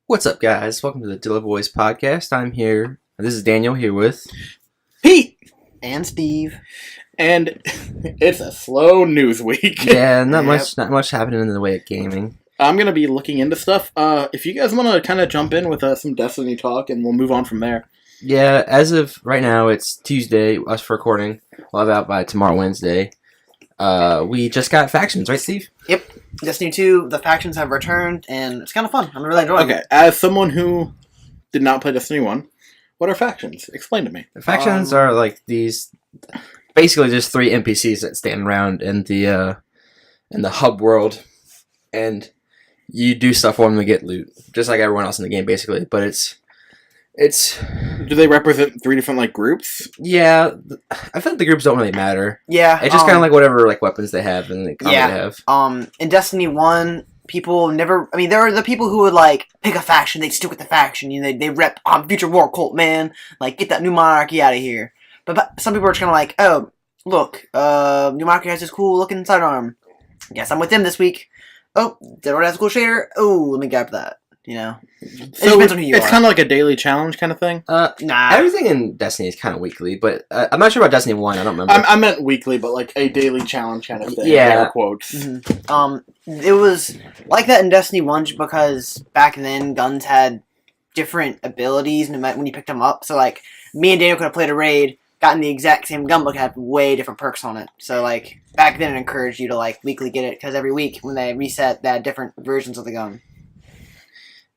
What's up, guys? Welcome to the DilaBois podcast. I'm here. This is Daniel here with Pete and Steve. And it's a slow news week. Yeah, not much happening in the way of gaming. I'm gonna be looking into stuff. If you guys want to kind of jump in with some Destiny talk, and we'll move on from there. Yeah, as of right now, it's Tuesday. Us for recording. We'll have out by tomorrow, Wednesday. We just got factions, right, Steve? Yep. Destiny 2, the factions have returned, and it's kind of fun. I'm really enjoying it. Okay, as someone who did not play Destiny 1, what are factions? Explain to me. The factions are like these, basically just three NPCs that stand around in the hub world, and you do stuff for them to get loot, just like everyone else in the game, basically. But it's. Do they represent three different groups? Yeah, I feel like the groups don't really matter. Yeah, it's just kind of like whatever weapons they have and the combat they have. In Destiny 1, people never. I mean, there are the people who would pick a faction. They'd stick with the faction. You know, they rep Future War Cult, man. Get that new monarchy out of here. But some people are just kind of like, oh, look, new monarchy has this cool looking sidearm. Guess I'm with them this week. Oh, Dead has a cool shader. Oh, let me grab that. You know, it depends on who you are. It's kind of like a daily challenge kind of thing. Nah, everything in Destiny is kind of weekly, but I'm not sure about Destiny 1. I don't remember. I meant weekly, but a daily challenge kind of thing. Yeah, air quotes. Mm-hmm. It was like that in Destiny 1 because back then guns had different abilities no matter when you picked them up. So me and Daniel could have played a raid, gotten the exact same gun, but had way different perks on it. So back then it encouraged you to weekly get it because every week when they reset, they had different versions of the gun.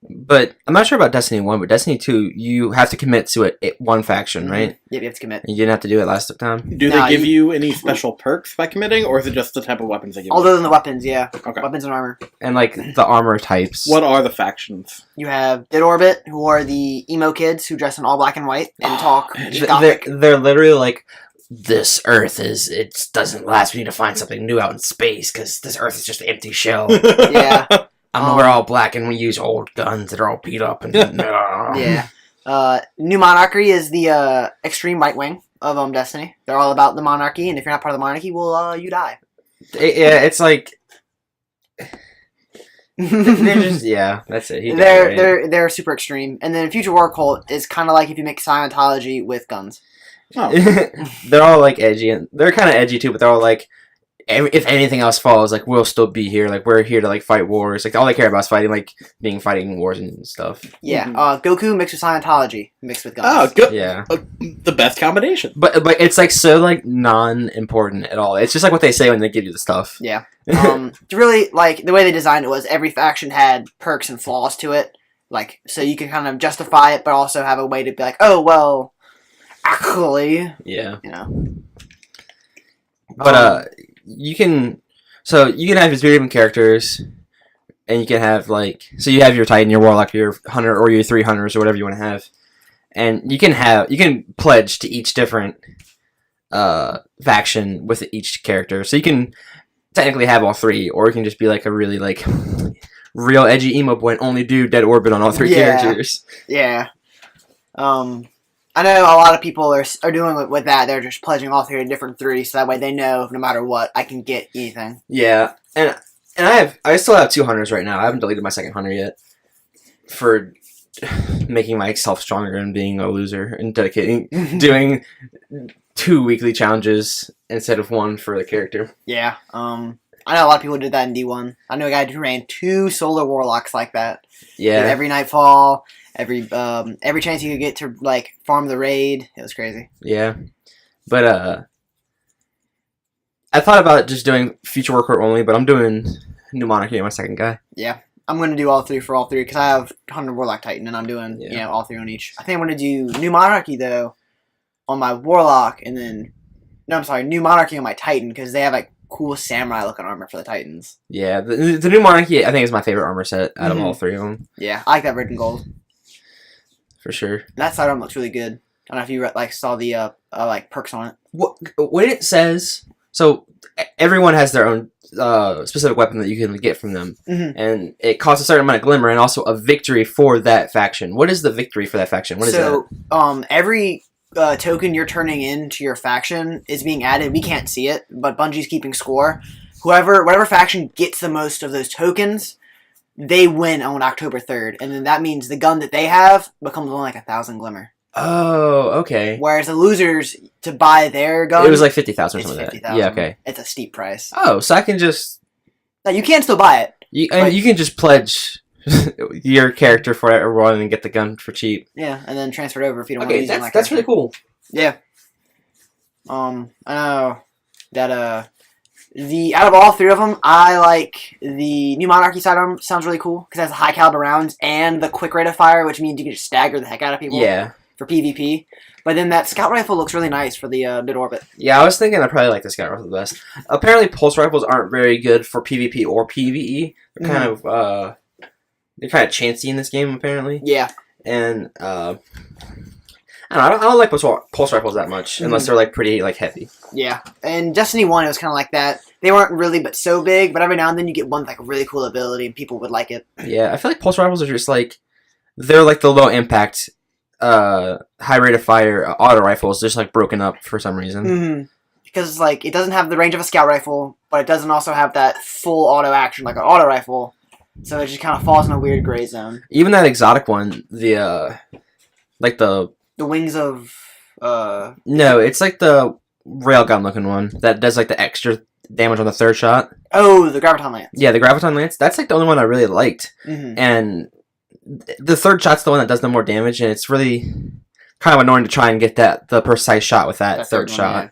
But I'm not sure about Destiny 1, but Destiny 2, you have to commit to one faction, right? Yep, you have to commit. You didn't have to do it last time? Do they give you any special perks by committing, or is it just the type of weapons they give you? Other than the weapons, yeah. Okay. Weapons and armor. And the armor types. What are the factions? You have Dead Orbit, who are the emo kids who dress in all black and white and talk gothic. They're literally this Earth it doesn't last. We need to find something new out in space because this Earth is just an empty shell. Yeah. We're all black and we use old guns that are all beat up and yeah. New Monarchy is the extreme right wing of Destiny. They're all about the monarchy, and if you're not part of the monarchy, well, you die. It's they're just that's it. They're super extreme, and then Future War Cult is kind of like if you make Scientology with guns. Oh. They're all edgy, and they're kind of edgy too, but they're all if anything else falls, we'll still be here. We're here to fight wars. All they care about is fighting wars and stuff. Yeah. Goku mixed with Scientology, mixed with guns. Oh, good. Yeah. The best combination. But it's so non-important at all. It's just what they say when they give you the stuff. Yeah. It's really the way they designed it was every faction had perks and flaws to it. So you can kind of justify it, but also have a way to be oh well, actually. Yeah. You know. But you can have your three different characters, and you can have so you have your Titan, your Warlock, your Hunter, or your three Hunters, or whatever you want to have, and you can pledge to each different faction with each character. So you can technically have all three, or you can just be a really real edgy emo boy and only do Dead Orbit on all three characters. Yeah. I know a lot of people are doing with that. They're just pledging all three to different three, so that way they know no matter what, I can get anything. Yeah, and I still have two Hunters right now. I haven't deleted my second Hunter yet for making myself stronger and being a loser and doing 2 weekly challenges instead of 1 for the character. Yeah, I know a lot of people did that in D1. I know a guy who ran 2 Solar Warlocks like that. Yeah, every nightfall. Every chance you could get to farm the raid, it was crazy. Yeah, but I thought about just doing Future War Cult only, but I'm doing New Monarchy, my second guy. Yeah, I'm going to do all three for all three because I have Hunter, Warlock, Titan, and I'm doing all three on each. I think I'm going to do New Monarchy though on my Warlock, and then New Monarchy on my Titan because they have cool samurai looking armor for the Titans. Yeah, the New Monarchy I think is my favorite armor set out of all three of them. Yeah, I like that red and gold. For sure. That sidearm looks really good. I don't know if you saw the perks on it. What it says, so everyone has their own specific weapon that you can get from them, and it costs a certain amount of glimmer and also a victory for that faction. What is the victory for that faction? What is that? Every token you're turning into your faction is being added. We can't see it, but Bungie's keeping score. Whatever faction gets the most of those tokens they win on October 3rd, and then that means the gun that they have becomes only like 1,000 glimmer. Oh, okay. Whereas the losers, to buy their gun, It was like 50,000 or it's something like that. 50,000. Yeah, okay. It's a steep price. Oh, so I can just... Now, you can still buy it. You can just pledge your character for everyone and get the gun for cheap. Yeah, and then transfer it over if you don't want to Okay, use it. Like that's really cool. Yeah. I know that out of all three of them, I like the New Monarchy sidearm. Sounds really cool because it has high caliber rounds and the quick rate of fire, which means you can just stagger the heck out of people. Yeah. For PvP. But then that scout rifle looks really nice for the mid orbit. Yeah, I was thinking I probably like the scout rifle the best. Apparently, pulse rifles aren't very good for PvP or PvE. They're kind of chancy in this game, apparently. Yeah. And I don't like pulse rifles that much unless they're like pretty like heavy. Yeah. And Destiny 1, it was kind of like that. They weren't really but so big, but every now and then you get one with like a really cool ability and people would like it. Yeah, I feel like pulse rifles are just like they're like the low impact, high rate of fire auto rifles, just like broken up for some reason. Mm-hmm. Because like it doesn't have the range of a scout rifle, but it doesn't also have that full auto action like an auto rifle. So it just kind of falls in a weird gray zone. Even that exotic one, the wings of no, it's like the railgun looking one that does like the extra damage on the third shot. Oh, the Graviton Lance. Yeah, the Graviton Lance. That's like the only one I really liked. Mm-hmm. And the third shot's the one that does the more damage, and it's really kind of annoying to try and get the precise shot with that third shot. Yeah.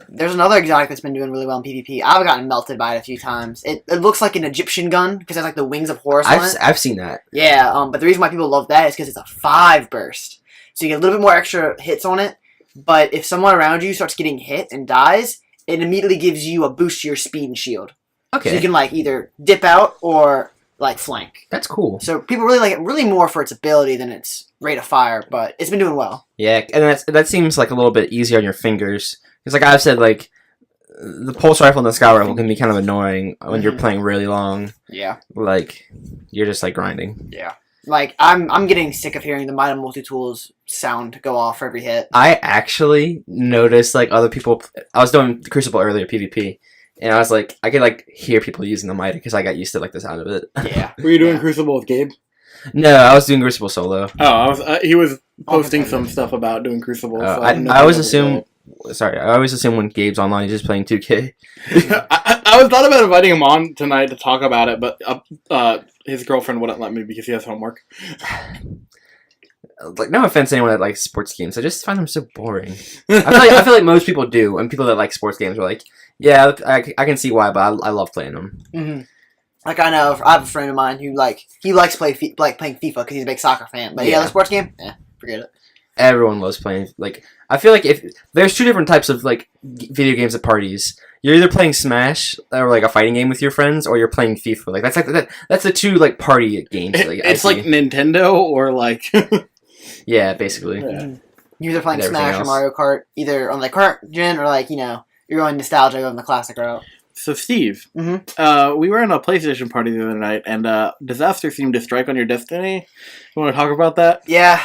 There's another exotic that's been doing really well in PvP. I've gotten melted by it a few times. It looks like an Egyptian gun because it has like the wings of Horus on it. I've seen that. Yeah, but the reason why people love that is because it's a 5 burst. So you get a little bit more extra hits on it, but if someone around you starts getting hit and dies, it immediately gives you a boost to your speed and shield. Okay. So you can like either dip out or like flank. That's cool. So people really like it really more for its ability than its rate of fire, but it's been doing well. Yeah, and that seems like a little bit easier on your fingers. Because like I've said, like the pulse rifle and the scout rifle can be kind of annoying when you're playing really long. Yeah. Like you're just like grinding. Yeah. Like I'm getting sick of hearing the Might Multi-Tools sound go off for every hit. I actually noticed like other people. I was doing Crucible earlier PvP, and I was like, I could like hear people using the Might because I got used to like the sound of it. Yeah. Were you doing Crucible with Gabe? No, I was doing Crucible solo. Oh, he was posting some stuff about doing Crucible. So I always assume. Sorry, I always assume when Gabe's online, he's just playing 2K. I was thought about inviting him on tonight to talk about it, but his girlfriend wouldn't let me because he has homework. Like, no offense to anyone that likes sports games, I just find them so boring. I feel like most people do, and people that like sports games are like, yeah, I can see why, but I love playing them. Mm-hmm. Like I have a friend of mine who he likes playing FIFA because he's a big soccer fan. But yeah, the sports game, forget it. Everyone loves playing. Like I feel like if there's two different types of like video games at parties. You're either playing Smash or like a fighting game with your friends, or you're playing FIFA. Like that's the two like party games. Like, it's like Nintendo or like yeah, basically. Yeah. You're either playing Smash or Mario Kart, either on the current gen or like you're going nostalgia on the classic route. So Steve, we were in a PlayStation party the other night, and disaster seemed to strike on your Destiny. You want to talk about that? Yeah.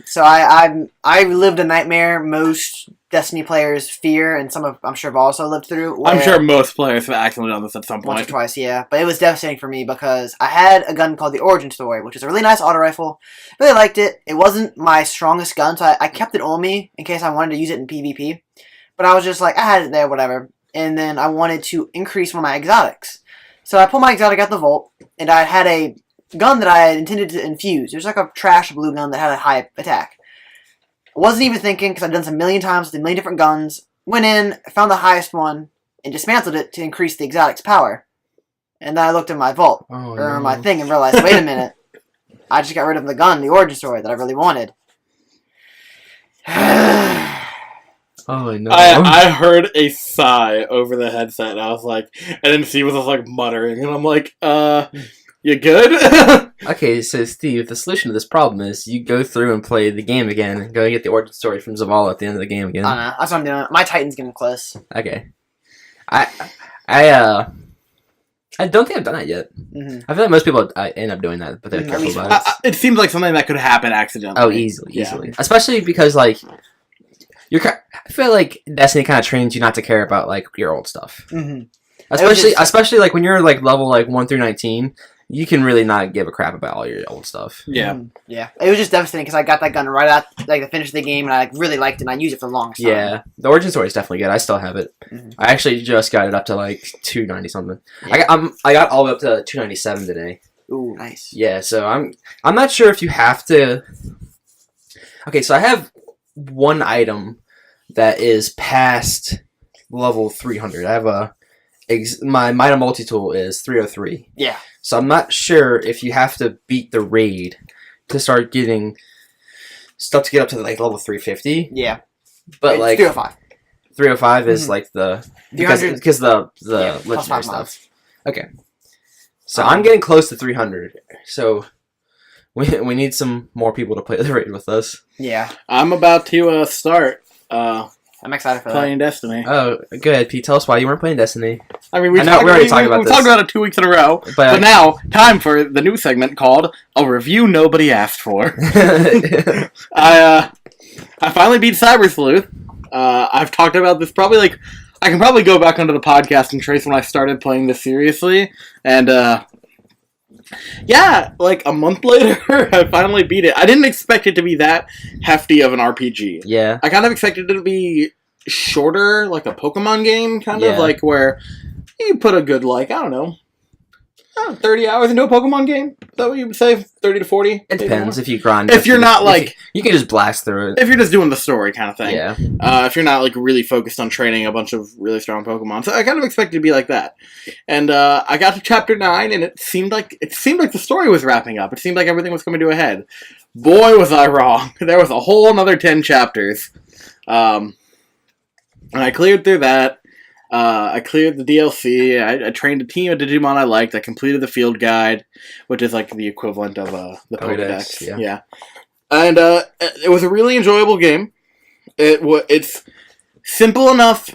So I lived a nightmare most Destiny players fear, and I'm sure have also lived through. I'm sure most players have accidentally done this at some point. Once or twice, yeah. But it was devastating for me because I had a gun called the Origin Story, which is a really nice auto rifle. Really liked it. It wasn't my strongest gun, so I kept it on me in case I wanted to use it in PvP. But I was just like, I had it there, whatever. And then I wanted to increase one of my exotics. So I pulled my exotic out the vault, and I had a gun that I had intended to infuse. It was like a trash blue gun that had a high attack. I wasn't even thinking, because I'd done this a million times with a million different guns. Went in, found the highest one, and dismantled it to increase the exotic's power. And then I looked at my vault, my thing, and realized, wait a minute. I just got rid of the gun, the Origin Story, that I really wanted. Oh no! I heard a sigh over the headset, and I was like, and then Steve was just like muttering, and I'm like, you good? Okay, so Steve, the solution to this problem is you go through and play the game again, and go and get the Origin Story from Zavala at the end of the game again. That's what I'm doing. My Titan's getting close. Okay, I don't think I've done that yet. Mm-hmm. I feel like most people end up doing that, but they're careful about it. It seems like something that could happen accidentally. Oh, easily. Especially because like I feel like Destiny kind of trains you not to care about like your old stuff. Mm-hmm. Especially like when you're like level like 1 through 19, you can really not give a crap about all your old stuff. Yeah. Yeah. It was just devastating because I got that gun right at the finish of the game, and I really liked it, and I used it for the longest time. Yeah, the origin story is definitely good. I still have it. Mhm. I actually just got it up to like 290 something. Yeah. I got all the way up to 297 today. Ooh, nice. Yeah, so I'm not sure if you have to. Okay, so I have one item that is past level 300. I have my Might multi-tool is 303. Yeah. So I'm not sure if you have to beat the raid to start getting stuff to get up to like level 350. Yeah. But It's like 305. 305 is Mhm. like the 300 because the Yeah, plus legendary 5 mods. stuff. Okay. So I'm getting close to 300. So we need some more people to play the raid with us. Yeah. I'm about to start I'm excited for that. playing Destiny. Oh, go ahead, Pete. Tell us why you weren't playing Destiny. I mean, I know, we already talked about we this. talked about it 2 weeks in a row. But now, time for the new segment called A Review Nobody Asked For. I finally beat Cyber Sleuth. I've talked about this probably like... I can probably go back onto the podcast and trace when I started playing this seriously. And, yeah, like a month later, I finally beat it. I didn't expect it to be that hefty of an RPG. Yeah. I kind of expected it to be shorter, like a Pokemon game, kind of, Yeah. like where you put a good, like, I don't know, 30 hours into a Pokemon game? Is that what you would say? 30 to 40? It depends if you grind. If you're not, like... You can just blast through it. If you're just doing the story kind of thing. Yeah. If you're not, like, really focused on training a bunch of really strong Pokemon. So I kind of expected it to be like that. And I got to Chapter 9, and it seemed like the story was wrapping up. It seemed like everything was coming to a head. Boy, was I wrong. There was a whole another 10 chapters. And I cleared through that. I cleared the DLC. I trained a team of Digimon I liked. I completed the field guide, which is like the equivalent of the Pokédex. Yeah. And it was a really enjoyable game. It's simple enough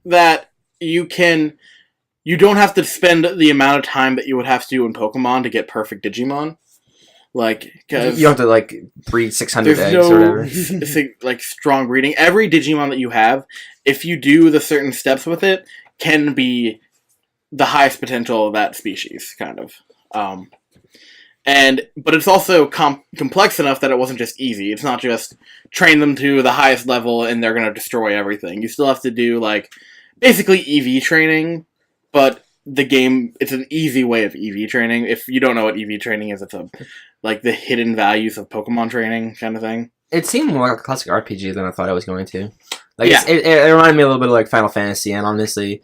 that you don't have to spend the amount of time that you would have to do in Pokemon to get perfect Digimon. Like, cause you don't have to like breed 600 there's eggs no or whatever. like strong breeding. Every Digimon that you have, if you do the certain steps with it, can be the highest potential of that species, kind of. But it's also complex enough that it wasn't just easy. It's not just train them to the highest level and they're going to destroy everything. You still have to do, like, basically EV training, but the game, it's an easy way of EV training. If you don't know what EV training is, it's like the hidden values of Pokemon training kind of thing. It seemed more like a classic RPG than I thought it was going to. Like, Yeah. it reminded me a little bit of like Final Fantasy and honestly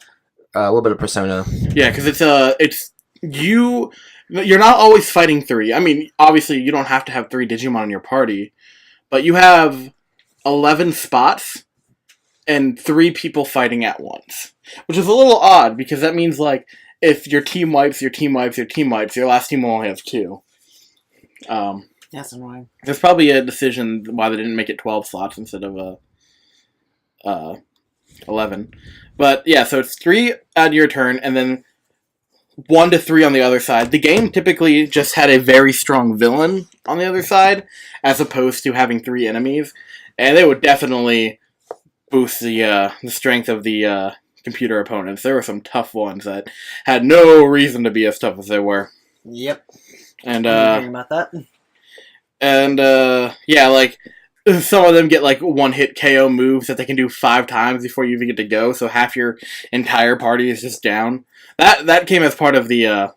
a little bit of Persona. Yeah, because you're not always fighting 3. I mean, obviously you don't have to have 3 Digimon in your party, but you have 11 spots and 3 people fighting at once. Which is a little odd, because that means, like, if your team wipes, your last team will only have 2. That's annoying. There's probably a decision why they didn't make it 12 slots instead of 11. But, yeah, so it's 3 at your turn, and then 1 to 3 on the other side. The game typically just had a very strong villain on the other side, as opposed to having 3 enemies, and they would definitely boost the strength of the computer opponents. There were some tough ones that had no reason to be as tough as they were. Yep. And I'm hearing about that. And yeah, like some of them get like one-hit KO moves that they can do 5 times before you even get to go. So half your entire party is just down. That came as part of the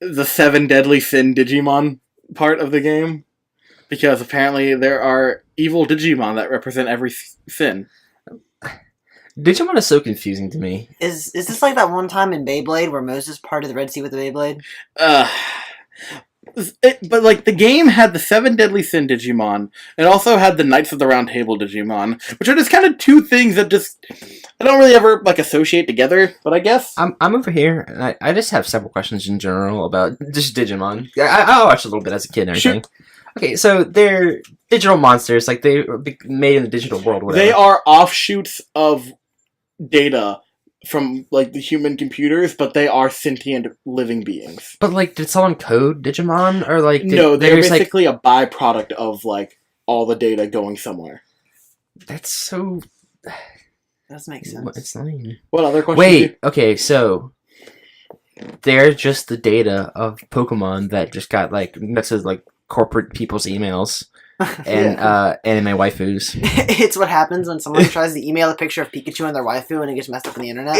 7 Deadly Sin Digimon part of the game, because apparently there are evil Digimon that represent every sin. Digimon is so confusing to me. Is this like that one time in Beyblade where Moses parted the Red Sea with the Beyblade? But like the game had the 7 Deadly Sin Digimon, and also had the Knights of the Round Table Digimon, which are just kind of 2 things that just I don't really ever like associate together. But I guess I'm over here, and I just have several questions in general about just Digimon. I watched a little bit as a kid and everything. Shoot. Okay, so they're digital monsters, like they were made in the digital world. Whatever. They are offshoots of data from like the human computers, but they are sentient living beings. But like, did someone code Digimon, or like? No, they're just, basically a byproduct of like all the data going somewhere. That's so. That doesn't make sense. It's lame. What other questions? Wait. Okay. So they're just the data of Pokemon that just got like mixed with like corporate people's emails and anime waifus. It's what happens when someone tries to email a picture of Pikachu and their waifu and it gets messed up on the internet.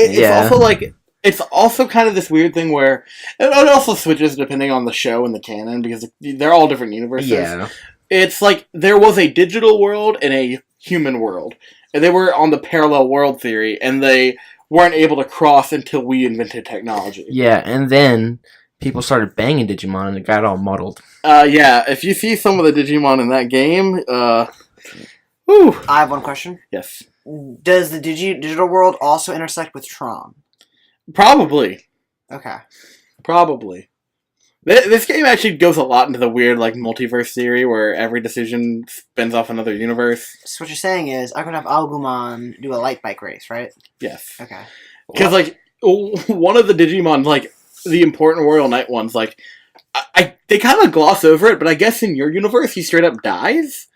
It's also kind of this weird thing where it also switches depending on the show and the canon because they're all different universes. Yeah. It's like there was a digital world and a human world. And they were on the parallel world theory, and they weren't able to cross until we invented technology. Yeah, and then people started banging Digimon, and it got all muddled. Yeah, if you see some of the Digimon in that game, whew. I have one question. Yes. Does the digital world also intersect with Tron? Probably. Okay. Probably. This game actually goes a lot into the weird, like, multiverse theory where every decision spins off another universe. So what you're saying is, I could have Agumon do a light bike race, right? Yes. Okay. Because, like, one of the Digimon, like, the important Royal Knight ones, like, they kind of gloss over it, but I guess in your universe he straight up dies?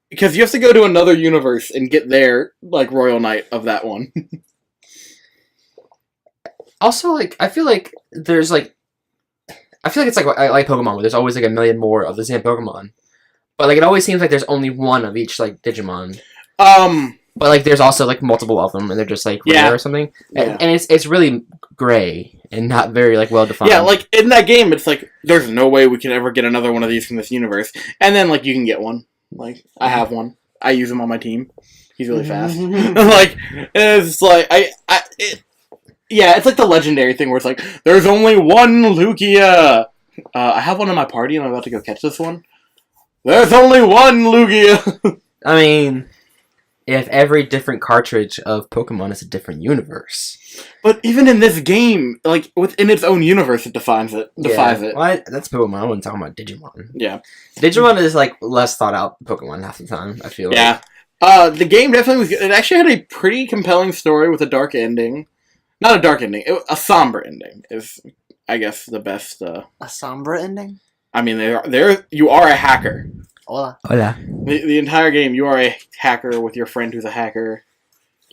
Because you have to go to another universe and get their, like, Royal Knight of that one. Also, like, I feel like there's, like... I feel like it's like Pokemon, where there's always, like, a million more of the same Pokemon. But, like, it always seems like there's only one of each, like, Digimon. But, like, there's also, like, multiple of them, and they're just, like, rare or something. Yeah. And it's really gray and not very, like, well-defined. Yeah, like, in that game, it's like, there's no way we could ever get another one of these from this universe. And then, like, you can get one. Like, I have one. I use him on my team. He's really fast. Like, it's like, yeah, it's like the legendary thing where it's like, there's only one Lugia! I have one in my party and I'm about to go catch this one. There's only one Lugia! I mean, if every different cartridge of Pokemon is a different universe. But even in this game, like, within its own universe, it defies it. Well, that's Pokemon. I wasn't talking about Digimon. Yeah. Digimon is, like, less thought out Pokemon half the time, I feel like. Yeah. The game definitely was good. It actually had a pretty compelling story with a dark ending. Not a dark ending. A somber ending is, I guess, the best. A somber ending? I mean, you are a hacker. Hola. The entire game, you are a hacker with your friend who's a hacker.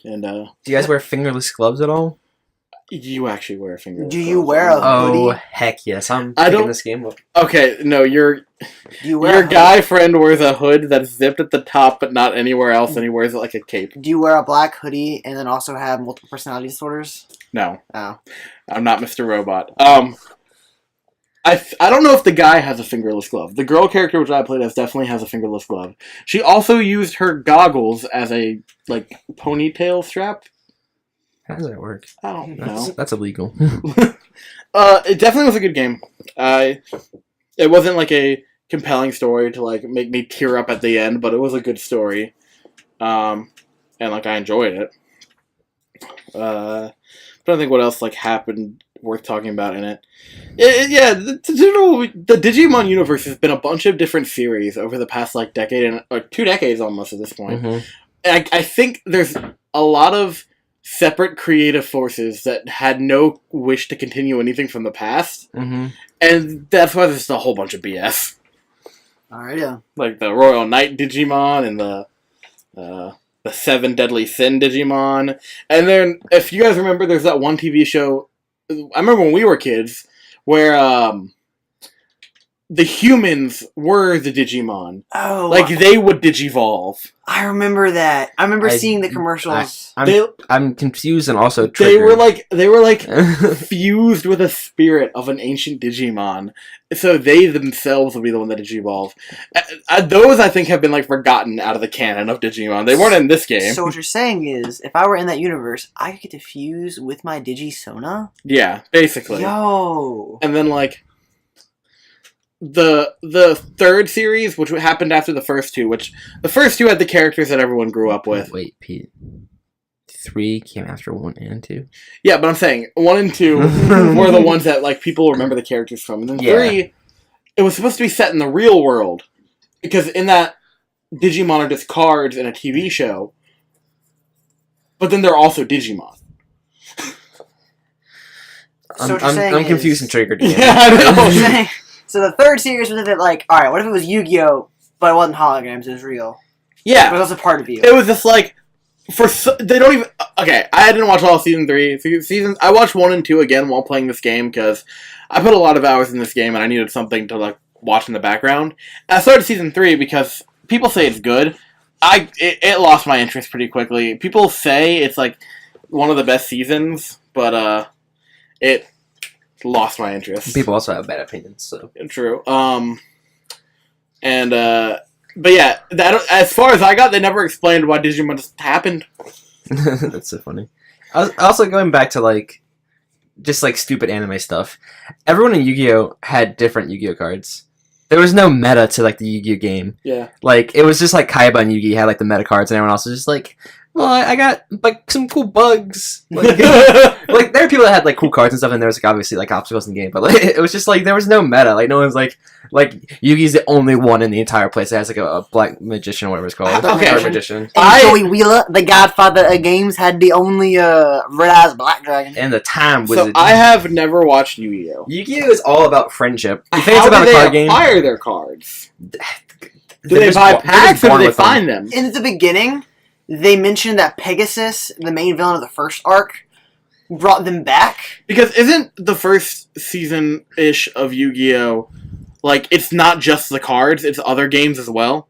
And, do you guys wear fingerless gloves at all? You actually wear a fingerless Do you gloves. wear a hoodie? Oh, heck yes. I'm picking this game up. Okay, no, your guy friend wears a hood that's zipped at the top but not anywhere else, and he wears it like a cape. Do you wear a black hoodie and then also have multiple personality disorders? No. Oh. I'm not Mr. Robot. I don't know if the guy has a fingerless glove. The girl character which I played as definitely has a fingerless glove. She also used her goggles as a, like, ponytail strap. How does that work? I don't know. That's illegal. It definitely was a good game. It wasn't like a compelling story to like make me tear up at the end, but it was a good story. And like I enjoyed it. I don't think what else like happened worth talking about in it. Yeah, the Digimon universe has been a bunch of different series over the past like decade or 2 decades almost at this point. Mm-hmm. I think there's a lot of separate creative forces that had no wish to continue anything from the past. Mm-hmm. And that's why there's a whole bunch of BS. Alright, yeah. Like the Royal Knight Digimon and the 7 Deadly Sin Digimon. And then, if you guys remember, there's that one TV show, I remember when we were kids, where the humans were the Digimon. Oh. Like, they would Digivolve. I remember that. I remember seeing the commercials. I'm confused and also triggered. They were like fused with a spirit of an ancient Digimon. So they themselves would be the one that Digivolve. Those, I think, have been like forgotten out of the canon of Digimon. They weren't in this game. So what you're saying is, if I were in that universe, I could get to fuse with my Digisona? Yeah, basically. Yo! And then, like, the third series, which happened after the first two, which the first two had the characters that everyone grew up with. Wait, Pete. 3 came after 1 and 2? Yeah, but I'm saying 1 and 2 were the ones that like people remember the characters from. And then 3, it was supposed to be set in the real world. Because in that, Digimon are just cards in a TV show. But then they're also Digimon. I'm confused and triggered again. Yeah, I know. So the third series was a bit like, alright, what if it was Yu-Gi-Oh, but it wasn't holograms, it was real? Yeah. But it was also part of you. It was just like, they don't even, Okay, I didn't watch all of season 3. I watched 1 and 2 again while playing this game because I put a lot of hours in this game and I needed something to like watch in the background. And I started season 3 because people say it's good. It lost my interest pretty quickly. People say it's like one of the best seasons, but it lost my interest. People also have bad opinions, so True. But yeah, as far as I got, they never explained why Digimon just happened. that's so funny. I was also going back to like just like stupid anime stuff. Everyone in Yu-Gi-Oh had different Yu-Gi-Oh cards. There was no meta to like the Yu-Gi-Oh game. Yeah. Like it was just like Kaiba and Yugi had like the meta cards, and everyone else was just like, well, I got like some cool bugs. Like, like there are people that had like cool cards and stuff, and there was like obviously like obstacles in the game, but like it was just like there was no meta. Like no one's like Yugi's the only one in the entire place that has like a black magician or whatever it's called. Okay. Or magician. And Joey Wheeler, the Godfather of games, had the only red-eyes black dragon. And the time was. So I have never watched Yu-Gi-Oh. Yu-Gi-Oh is all about friendship. You think How it's about do a they card game? acquire their cards? Do They're they just buy they're just packs or born do they with them. find them? In the beginning, they mentioned that Pegasus, the main villain of the first arc, brought them back. Because isn't the first season-ish of Yu-Gi-Oh! Like, it's not just the cards, it's other games as well?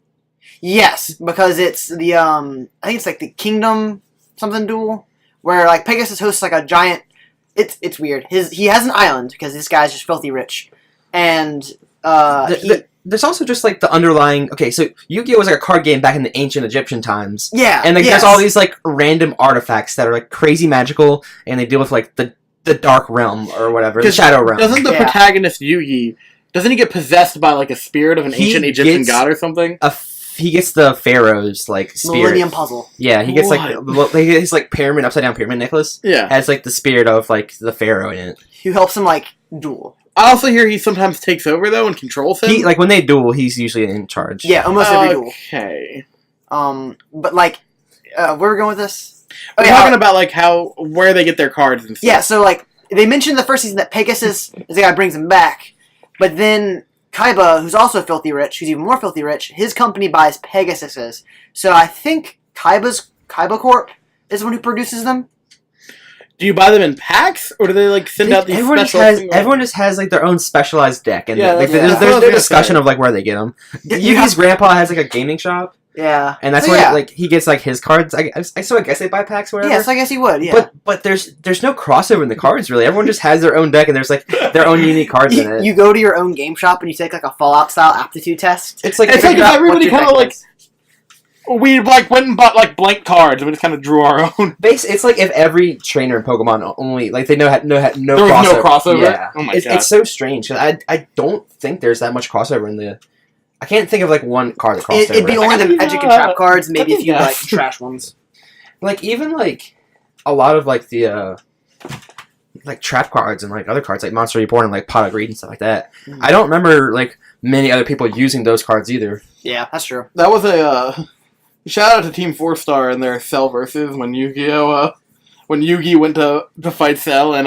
Yes, because it's the I think it's like the Kingdom something duel, where like Pegasus hosts like a giant. It's weird. He has an island because this guy's just filthy rich, and There's also just like the underlying. Okay, so Yu-Gi-Oh was like a card game back in the ancient Egyptian times. yeah, And like, yes. there's all these like random artifacts that are like crazy magical, and they deal with like the dark realm or whatever, the 'Cause shadow realm. Doesn't the Yeah. protagonist, Yugi, doesn't he get possessed by like a spirit of an He ancient Egyptian gets god or something? He gets the pharaoh's like spirit. Millennium Puzzle. Yeah, he gets What? like his like pyramid, upside down pyramid necklace Yeah. has like the spirit of like the pharaoh in it. Who helps him like duel? I also hear he sometimes takes over, though, and controls him. He like when they duel, he's usually in charge. Yeah, almost every duel. Okay. But like, where are we going with this? We're Okay, talking about like where they get their cards and stuff. yeah, so like they mentioned in the first season that Pegasus is the guy who brings him back, but then Kaiba, who's also filthy rich, who's even more filthy rich, his company buys Pegasus's. So I think Kaiba Corp is the one who produces them. Do you buy them in packs, or do they like send out these special? Everyone just has like their own specialized deck, and Yeah, like, that's- there's that's what I was no gonna discussion say. of like where they get them. You Yugi's have- grandpa has like a gaming shop, Yeah, and that's So, where yeah. like he gets like his cards. I guess they buy packs or whatever. Yes, I guess he would. Yeah, But there's no crossover in the cards really. Everyone just has their own deck, and there's like their own unique cards in it. you go to your own game shop and you take like a Fallout style aptitude test. It's like It's like figure out everybody what your kinda, deck like, is. We like went and bought like blank cards, and we just kind of drew our own. It's like if every trainer in Pokemon only like they no There was crossover. no crossover? Yeah, Oh my God. It's so strange. 'Cause I don't think there's that much crossover in the. I can't think of like one card that crosses It'd be over. only the Yeah. Magic and Trap cards, maybe a few Yeah. like trash ones. Like even like a lot of like the like trap cards and like other cards like Monster Reborn and like Pot of Greed and stuff like that. Mhm. I don't remember like many other people using those cards either. Yeah, that's true. That was a shout out to Team 4-Star and their Cell versus when Yu-Gi-Oh! When Yugi went to fight Cell and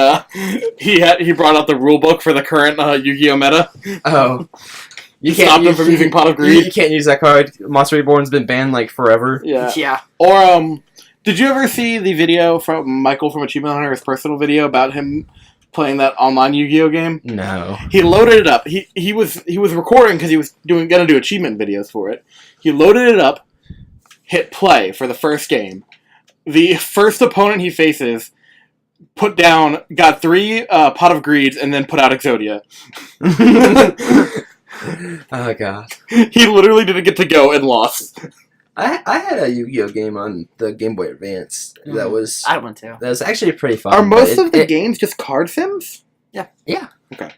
he brought out the rule book for the current Yu-Gi-Oh! Meta. Oh, you Stop them from using Pot of You Greed. can't use that card. Monster Reborn's been banned like forever. Yeah. Yeah. Or did you ever see the video from Michael from Achievement Hunter, his personal video about him playing that online Yu-Gi-Oh! Game? No. He loaded it up. He was recording because he was gonna do achievement videos for it. He loaded it up, hit play for the first game. The first opponent he faces got 3 Pot of Greeds, and then put out Exodia. Oh god. He literally didn't get to go and lost. I had a Yu-Gi-Oh game on the Game Boy Advance that was I want to. actually pretty fun. Are most but of the games just card sims? Yeah. Yeah. Okay.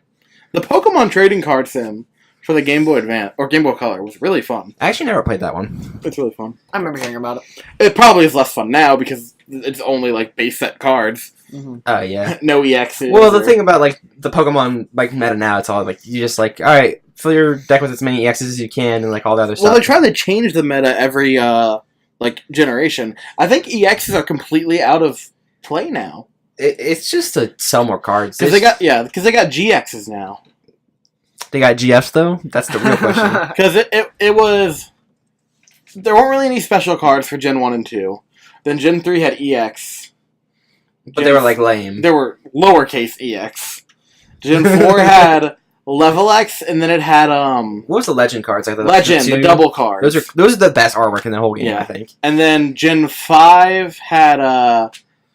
The Pokemon trading card sim for the Game Boy Advance or Game Boy Color was really fun. I actually never played that one. It's really fun. I remember hearing about it. It probably is less fun now because it's only like base set cards, Mm-hmm. Oh yeah. no EXs. Well, the thing about like the Pokemon like meta now, it's all like you just like all right, fill your deck with as many EXs as you can, and like all the other Well, stuff. they try to change the meta every like generation. I think EXs are completely out of play now It's just to sell more cards. because they got GXs now. They got GFs though. That's the real question. Because it was there weren't really any special cards for Gen 1 and 2. Then Gen 3 had EX. But they were like lame. They were lowercase EX. Gen 4 had Level X, and then it had What was the Legend cards? Like the double cards. Those are the best artwork in the whole game, I think. And then Gen 5 had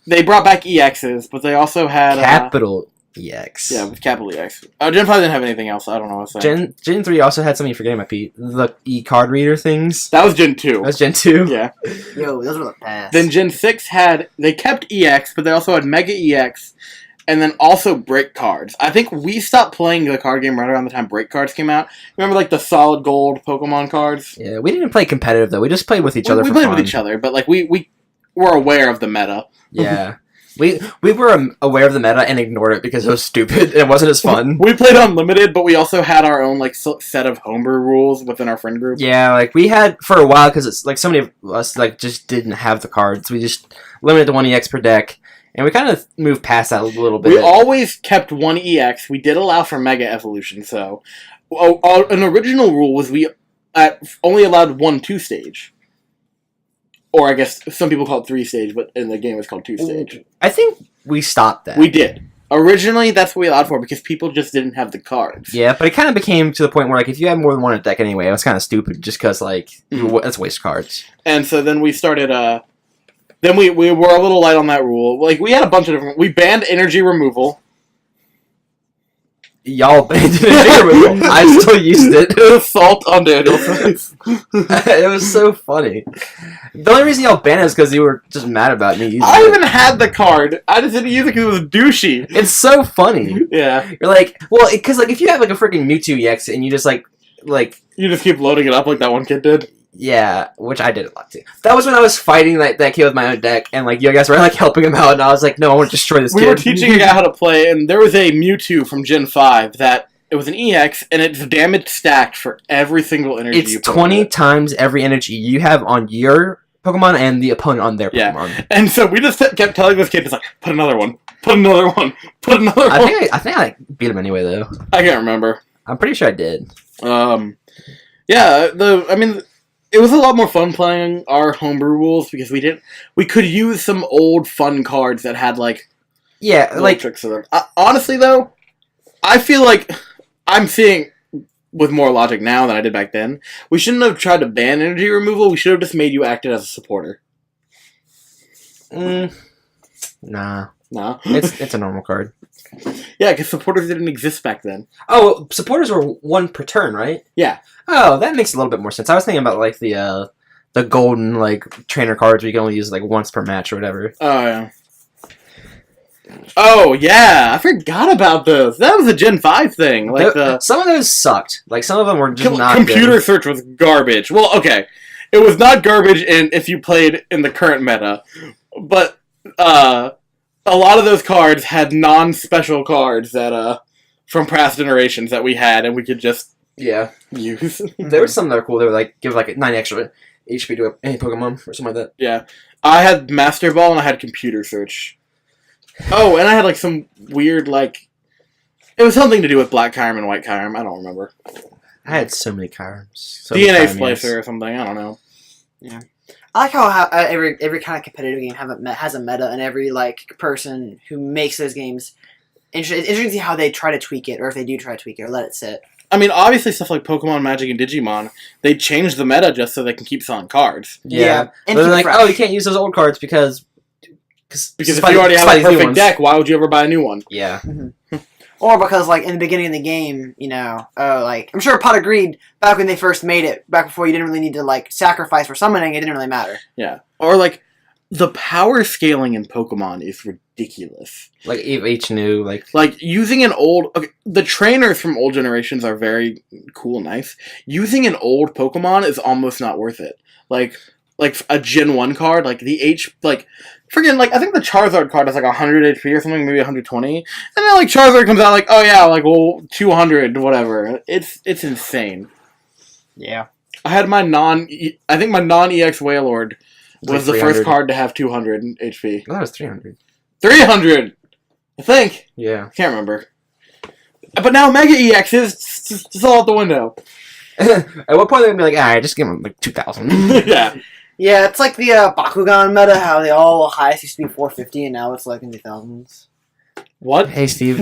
they brought back EXs, but they also had Capital EX. Yeah, with capital EX. Gen 5 didn't have anything else. I don't know what I'm saying. Gen 3 also had something you're forgetting about, Pete. The e-card reader things. That was Gen 2. That was Gen 2? Yeah. Yo, those were the best. Then Gen 6 they kept EX, but they also had Mega EX, and then also break cards. I think we stopped playing the card game right around the time break cards came out. Remember, like, the solid gold Pokemon cards? Yeah, we didn't play competitive, though. We just played with each other for fun. We played with each other, but, like, we were aware of the meta. Yeah. We were aware of the meta and ignored it because it was stupid and it wasn't as fun. We played Unlimited, but we also had our own, like, set of homebrew rules within our friend group. Yeah, like, we had, for a while, because it's, like, so many of us, like, just didn't have the cards. We just limited to 1 EX per deck. And we kind of moved past that a little bit. We always kept 1 EX. We did allow for Mega Evolution, so... an original rule was we only allowed 1 2-stage. Or I guess some people call it 3-stage, but in the game it's called 2-stage. I think we stopped that. We did. Originally, that's what we allowed for, because people just didn't have the cards. Yeah, but it kind of became to the point where, like, if you had more than 1 in a deck anyway, it was kind of stupid, just because, like, that's waste cards. And so then we started, then we were a little light on that rule. Like, we had a bunch of different... We banned energy removal. Y'all banned energy removal. I still used it. Salt on Daniel's face. It was so funny. The only reason y'all banned it is because you were just mad about me using it. I even had the card. I just didn't use it because it was douchey. It's so funny. Yeah. You're like, well, because, like, if you have, like, a freaking Mewtwo EX and you just, like... You just keep loading it up like that one kid did? Yeah, which I did a lot too. That was when I was fighting that kid with my own deck, and like you guys were like helping him out, and I was like, no, I want to destroy this kid. We were teaching a guy how to play, and there was a Mewtwo from Gen 5 that it was an EX, and its damage stacked for every single energy you put 20 times every energy you have on your Pokemon and the opponent on their Pokemon. Yeah. And so we just kept telling this kid, just like, put another one, put another one, put another one. I think I beat him anyway, though. I can't remember. I'm pretty sure I did. Yeah, it was a lot more fun playing our homebrew rules because we could use some old fun cards that had like tricks in them. Honestly though, I feel like I'm seeing with more logic now than I did back then. We shouldn't have tried to ban energy removal. We should have just made you act it as a supporter. Nah. It's a normal card. Yeah, because supporters didn't exist back then. Oh, supporters were 1 per turn, right? Yeah. Oh, that makes a little bit more sense. I was thinking about like the golden like trainer cards where you can only use like once per match or whatever. Oh yeah. Oh yeah, I forgot about those. That was a Gen 5 thing. Like some of those sucked. Like some of them were just not computer good. search was garbage. Well, okay, it was not garbage if you played in the current meta, but a lot of those cards had non-special cards that from past generations that we had, and we could just use. There were some that were cool. They were like give like 9 extra HP to any Pokemon or something like that. Yeah, I had Master Ball and I had computer search. Oh, and I had like some weird like it was something to do with Black Kyurem and White Kyurem. I don't remember. I had so many Kyurems. DNA Splicer or something. I don't know. Yeah. I like how every kind of competitive game has a meta, and every like person who makes those games, it's interesting to see how they try to tweak it, or if they do try to tweak it, or let it sit. I mean, obviously stuff like Pokemon, Magic, and Digimon, they changed the meta just so they can keep selling cards. Yeah. And they're like, oh, you can't use those old cards because if you already have a perfect deck, why would you ever buy a new one? Yeah. Mm-hmm. Or because, like, in the beginning of the game, you know, like, I'm sure Pot agreed back when they first made it, back before you didn't really need to, like, sacrifice for summoning, it didn't really matter. Yeah. Or, like, the power scaling in Pokemon is ridiculous. Like, each new, like... Like, using an old... Okay, the trainers from old generations are very cool and nice. Using an old Pokemon is almost not worth it. Like a Gen 1 card, like, freaking, like, I think the Charizard card has, like, 100 HP or something, maybe 120. And then, like, Charizard comes out, like, oh, yeah, like, well, 200, whatever. It's insane. Yeah. I had my I think my non-EX Wailord was the first card to have 200 HP. Oh, that was 300. 300! I think. Yeah. I can't remember. But now Mega EX is just all out the window. At what point they're going to be like, alright, just give them, like, 2,000. Yeah. Yeah, it's like the Bakugan meta, how they all highest used to be 450 and now it's like in the thousands. What? Hey, Steve.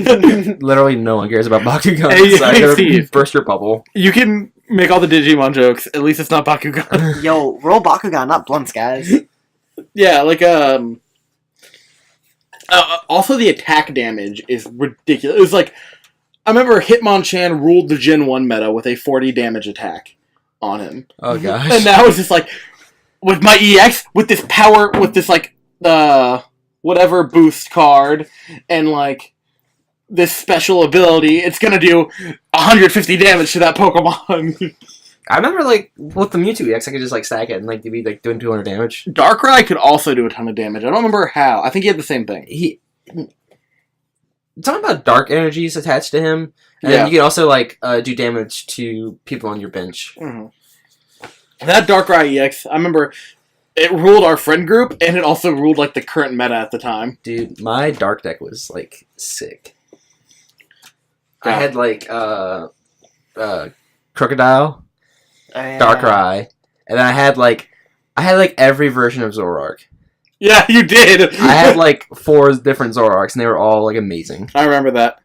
Literally no one cares about Bakugan. Hey, So I gotta Steve. burst your bubble. You can make all the Digimon jokes. At least it's not Bakugan. Yo, roll Bakugan, not blunts, guys. Yeah, like also the attack damage is ridiculous. It was like I remember Hitmonchan ruled the Gen 1 meta with a 40 damage attack on him. Oh gosh. And now it's just like with my EX, with this power, with this like whatever boost card and like this special ability, it's gonna do 150 damage to that Pokemon. I remember like with the Mewtwo EX, I could just like stack it and like be like doing 200 damage. Darkrai could also do a ton of damage. I don't remember how. I think he had the same thing. Something about dark energies attached to him, and then you can also like do damage to people on your bench. Mm-hmm. That Darkrai EX, I remember it ruled our friend group, and it also ruled like the current meta at the time. Dude, my dark deck was like sick. Yeah. I had like Crocodile, Darkrai, and then I had like every version of Zoroark. Yeah, you did. I had like 4 different Zoroarks, and they were all like amazing. I remember that.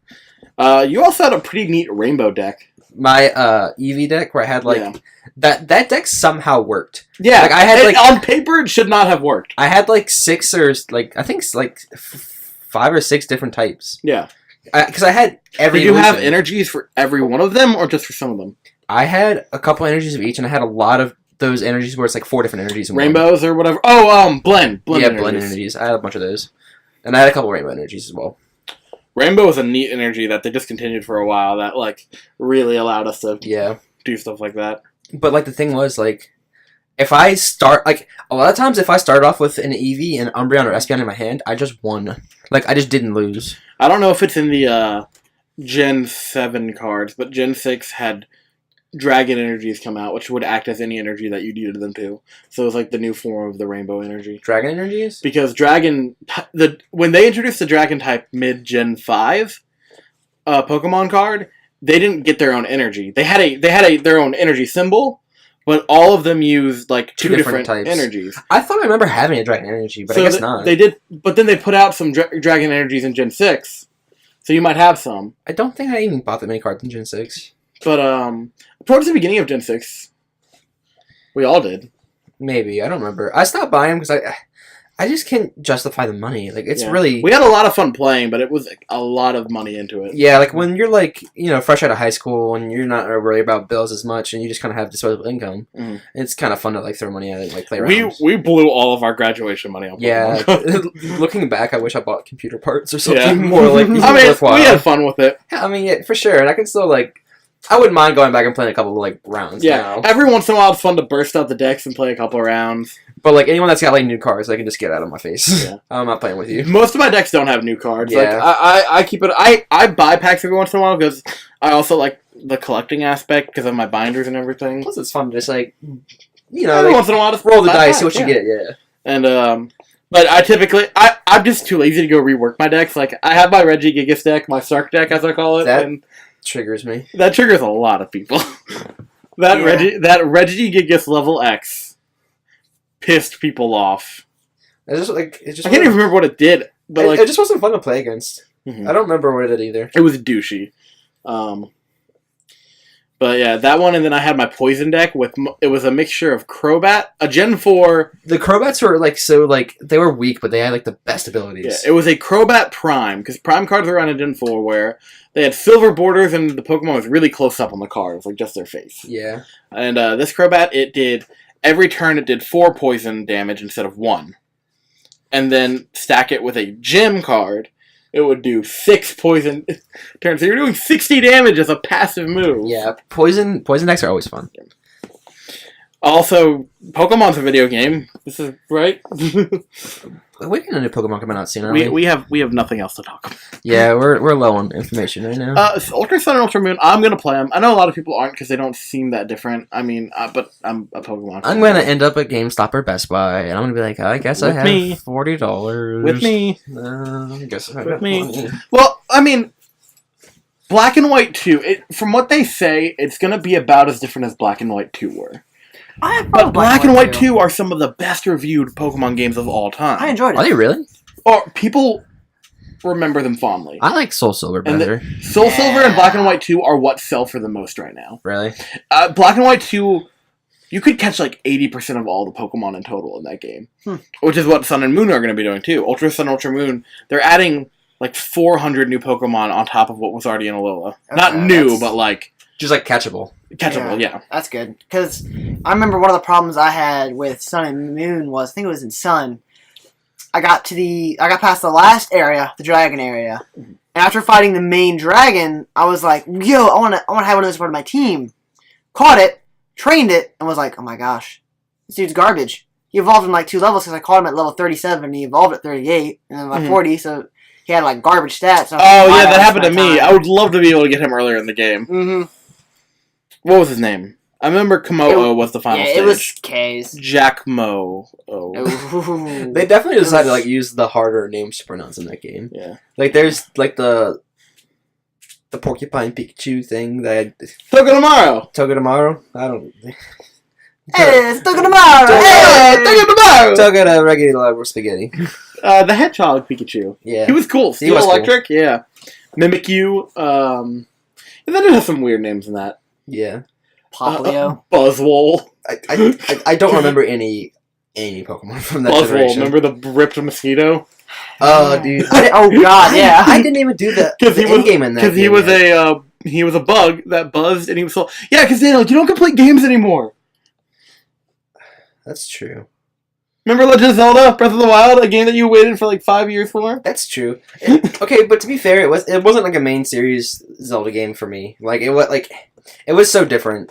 You also had a pretty neat rainbow deck. My Eevee deck, where I had like that deck somehow worked. Yeah, like I had like on paper it should not have worked. I had like 6 or like I think like 5 or 6 different types. Yeah, because I had every. Did you have energies for every one of them, or just for some of them? I had a couple energies of each, and I had a lot of those energies where it's like 4 different energies in rainbows one. Or whatever. Oh, blend. Yeah, energies. blend energies. I had a bunch of those, and I had a couple rainbow energies as well. Rainbow was a neat energy that they discontinued for a while. That like really allowed us to do stuff like that. But like the thing was like, if I start like a lot of times if I started off with an Eevee, an Umbreon, or Espeon in my hand, I just won. Like I just didn't lose. I don't know if it's in the Gen 7 cards, but Gen 6 had Dragon energies come out, which would act as any energy that you needed them to. So it was like the new form of the rainbow energy. Dragon energies? Because Dragon, when they introduced the Dragon type mid Gen 5 Pokemon card, they didn't get their own energy. They had their own energy symbol, but all of them used like two different types. Energies. I thought I remember having a Dragon energy, but so I guess not. They did, but then they put out some Dragon energies in Gen 6, so you might have some. I don't think I even bought that many cards in Gen 6. But towards the beginning of Gen 6, we all did. Maybe. I don't remember. I stopped buying them because I just can't justify the money. Like, it's really... We had a lot of fun playing, but it was like, a lot of money into it. Yeah, like when you're like, fresh out of high school and you're not worried about bills as much and you just kind of have disposable income, it's kind of fun to like throw money at it and like play around. We blew all of our graduation money on Pokemon. Yeah. Looking back, I wish I bought computer parts or something more like worthwhile. We had fun with it. Yeah, I mean, yeah, for sure. And I can still like... I wouldn't mind going back and playing a couple of, like, rounds now. Every once in a while it's fun to burst out the decks and play a couple of rounds. But, like, anyone that's got, like, new cards, I can just get out of my face. Yeah. I'm not playing with you. Most of my decks don't have new cards. Yeah. Like, I keep it... I buy packs every once in a while because I also like the collecting aspect because of my binders and everything. Plus, it's fun to just, like, every once in a while just roll the dice, see what you get, And, but I typically... I'm just too lazy to go rework my decks. Like, I have my Regigigas deck, my Sark deck, as I call it, and... triggers me. That triggers a lot of people. that Regigigas level X pissed people off. It's just I can't even remember what it did, but it just wasn't fun to play against. I don't remember what it did either. It was douchey. But yeah, that one, and then I had my poison deck with it was a mixture of Crobat, a Gen 4. The Crobats were like so like they were weak, but they had like the best abilities. Yeah, it was a Crobat Prime because Prime cards were on a Gen 4 where they had silver borders and the Pokemon was really close up on the cards, like just their face. Yeah. And this Crobat, every turn it did 4 poison damage instead of 1, and then stack it with a gym card. It would do 6 poison turns. So you're doing 60 damage as a passive move. Yeah, poison decks are always fun. Also, Pokemon's a video game. This is right. We can a new Pokemon coming out soon, aren't we? We have nothing else to talk about. Yeah, we're low on information right now. Ultra Sun and Ultra Moon. I'm gonna play them. I know a lot of people aren't because they don't seem that different. I mean, but I'm a Pokemon fan. I'm gonna end up at GameStop or Best Buy, and I'm gonna be like, I guess I have $40 with me. I guess I have with me. money. Well, I mean, Black and White 2. From what they say, it's gonna be about as different as Black and White 2 were. I have But Black and White 2 are some of the best reviewed Pokemon games of all time. I enjoyed it. Are they really? Or people remember them fondly. I like Soul Silver better. Soul Silver and Black and White 2 are what sell for the most right now. Really? Black and White 2, you could catch like 80% of all the Pokemon in total in that game. Which is what Sun and Moon are going to be doing too. Ultra Sun, Ultra Moon, they're adding like 400 new Pokemon on top of what was already in Alola. Okay, not new, but like... Just like catchable. Catchable, yeah. That's good. Because I remember one of the problems I had with Sun and Moon was, I think it was in Sun, I got past the last area, the dragon area, and after fighting the main dragon, I was like, yo, I want to have one of those part of my team. Caught it, trained it, and was like, oh my gosh, this dude's garbage. He evolved in like 2 levels because I caught him at level 37, and he evolved at 38, and then like 40, so he had like garbage stats. So that happened to me. I would love to be able to get him earlier in the game. Mm-hmm. What was his name? I remember Komo was the final stage. It was K's. Jack Mo. They definitely decided to like use the harder names to pronounce in that game. Yeah. Like there's like the Porcupine Pikachu thing that Togedemaru? I don't Hey, it's Togedemaru! Hey, Togedemaru! Togeda regular spaghetti. The Hedgehog Pikachu. Yeah. He was cool. Steel Electric, cool. Yeah. Mimikyu. And then it has some weird names in that. Yeah. Poplio. Buzzwole. I don't remember any Pokemon from that Buzzwole, generation. remember the ripped mosquito? Oh, dude. Oh god, yeah. I didn't even do the in-game in that game. Because he was a bug that buzzed and he was so... Yeah, because Daniel, you don't complete games anymore. That's true. Remember Legend of Zelda Breath of the Wild, a game that you waited for like 5 years for? That's true. Okay, but to be fair, it wasn't like a main series Zelda game for me. Like it was so different.